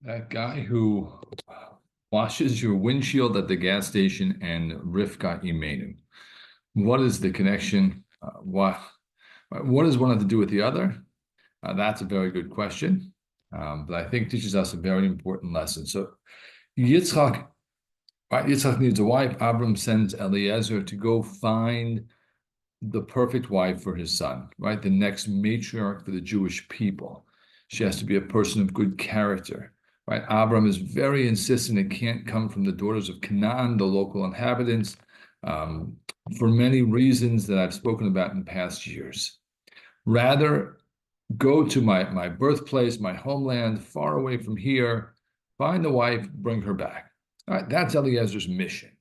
That guy who washes your windshield at the gas station and Rivka Imenu. What is the connection? What does one have to do with the other? That's a very good question, but I think teaches us a very important lesson. So Yitzchak, right? Yitzchak needs a wife. Abram sends Eliezer to go find the perfect wife for his son, right? The next matriarch for the Jewish people. She has to be a person of good character, right? Abram is very insistent it can't come from the daughters of Canaan, the local inhabitants, for many reasons that I've spoken about in past years. Rather, go to my birthplace, my homeland, far away from here, find the wife, bring her back. All right, that's Eliezer's mission.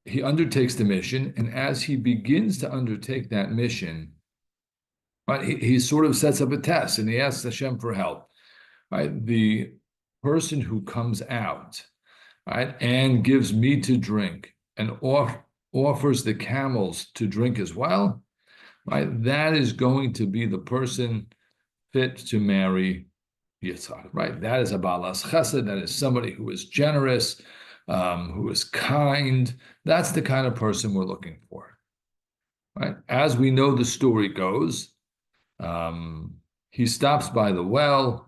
He undertakes the mission, and as he begins to undertake that mission, right, he sort of sets up a test, and he asks Hashem for help. Right, the person who comes out, right, and gives meat to drink and offers the camels to drink as well, right, that is going to be the person fit to marry Yitzhak. Right, that is a balas chesed. That is somebody who is generous, who is kind. That's the kind of person we're looking for. Right? As we know, the story goes, he stops by the well,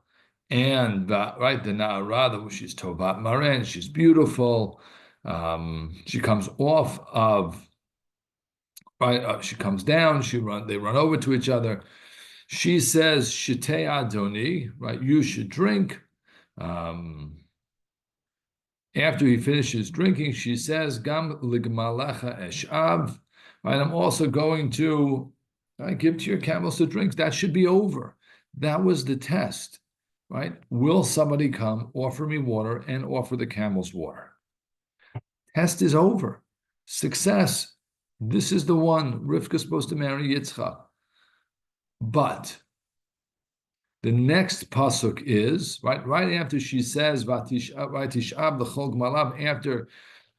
and right, the Na'ara, she's Tovat Maren, she's beautiful. She comes off of, right, she comes down, they run over to each other. She says, Shetei Adoni, right, you should drink. After he finishes drinking, she says, Gam ligmalecha eshav, right, I'm also going to give to your camels to drink. That should be over. That was the test, right? Will somebody come, offer me water, and offer the camels water? Test is over. Success. This is the one. Rivka's supposed to marry Yitzchak. But the next pasuk is right after she says Vatishab l'chol gmalav, after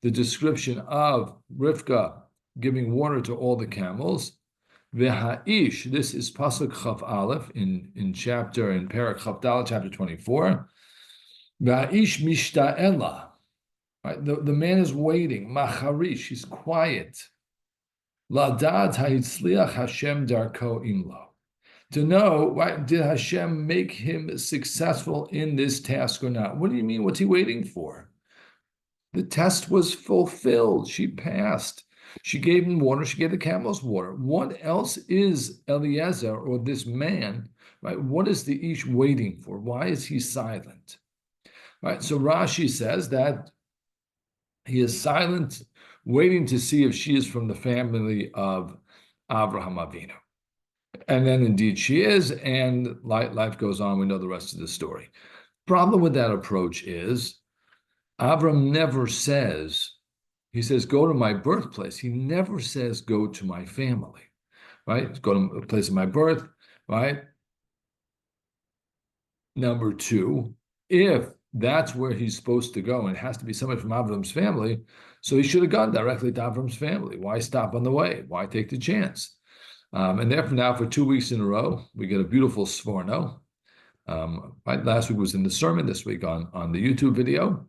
the description of Rivka giving water to all the camels. V'ha'ish, this is pasuk Chaf Aleph in Parak Chaf Daled, chapter 24. V'ha'ish mishta'ela, right? The man is waiting. Macharish, he's quiet. Ladad ha'itzliach Hashem darko imlo. To know, right, did Hashem make him successful in this task or not? What do you mean? What's he waiting for? The test was fulfilled. She passed. She gave him water. She gave the camels water. What else is Eliezer, or this man, right? What is the Ish waiting for? Why is he silent? Right. So Rashi says that he is silent, waiting to see if she is from the family of Avraham Avinu. And then indeed she is, and life goes on. We know the rest of the story. Problem with that approach is Avram never says, he says, go to my birthplace. He never says, go to my family, right? Go to the place of my birth, right? Number two, if that's where he's supposed to go, and it has to be somebody from Avram's family, so he should have gone directly to Avram's family. Why stop on the way? Why take the chance? And therefore now for 2 weeks in a row, we get a beautiful Sforno. Right, last week was in the sermon, this week on the YouTube video.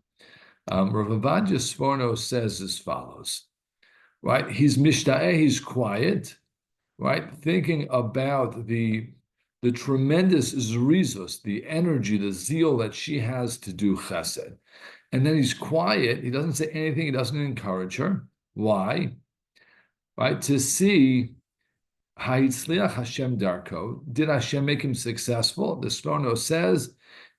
Rav Avadia Sforno says as follows, right? He's mishta'eh, he's quiet, right? Thinking about the tremendous zrizus, the energy, the zeal that she has to do chesed. And then he's quiet, he doesn't say anything, he doesn't encourage her. Why? Right? To see Ha'itzliach Hashem darko, did Hashem make him successful? The Sforno says,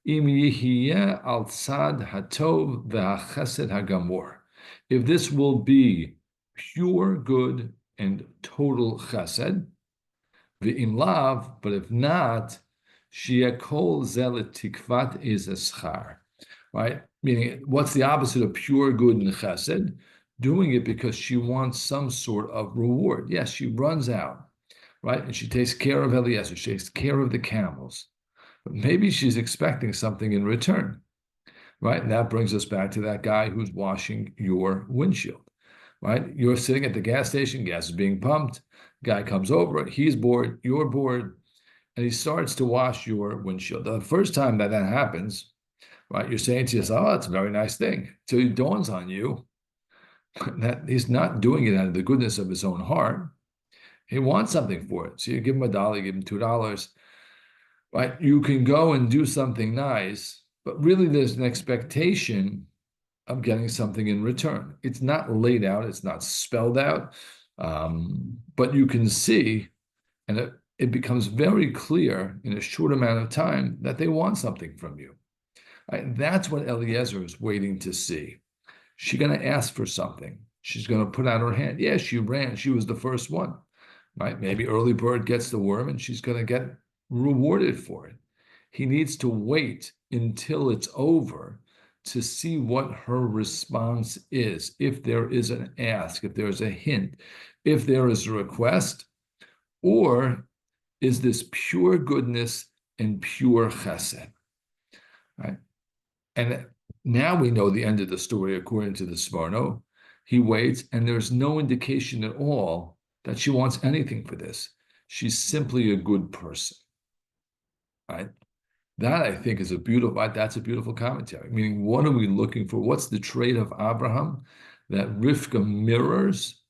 Im yihiyeh al tzad hatov ve'achesed hagamor. If this will be pure good and total chesed, ve'im lav, but if not, shi'akol zelet tikvat is eschar. Right? Meaning, what's the opposite of pure good and chesed? Doing it because she wants some sort of reward. Yes, she runs out, right? And she takes care of Eliezer, she takes care of the camels. But maybe she's expecting something in return, right? And that brings us back to that guy who's washing your windshield, right? You're sitting at the gas station, gas is being pumped, guy comes over, he's bored, you're bored. and he starts to wash your windshield. The first time that happens, right, you're saying to yourself, oh, that's a very nice thing. Till it dawns on you that he's not doing it out of the goodness of his own heart. He wants something for it. So you give him $1, you give him $2, right? You can go and do something nice, but really there's an expectation of getting something in return. It's not laid out, it's not spelled out, but you can see, and it becomes very clear in a short amount of time that they want something from you. Right? That's what Eliezer is waiting to see. She's going to ask for something. She's going to put out her hand. Yeah, she ran. She was the first one. Right? Maybe early bird gets the worm and she's going to get rewarded for it. He needs to wait until it's over to see what her response is. If there is an ask, if there's a hint, if there is a request, or is this pure goodness and pure chesed? Right? And now we know the end of the story according to the Sforno. He waits, and there's no indication at all that she wants anything for this. She's simply a good person. Right? That I think is that's a beautiful commentary. Meaning, what are we looking for? What's the trait of Abraham that Rivka mirrors?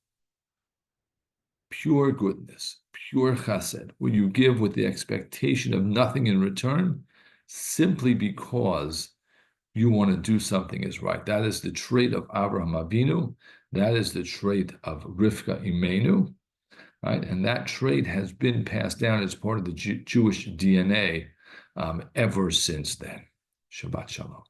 Pure goodness, pure chesed, where you give with the expectation of nothing in return, simply because you want to do something is right. That is the trait of Abraham Avinu. That is the trait of Rivka Imenu, right? And that trait has been passed down as part of the Jewish DNA ever since then. Shabbat Shalom.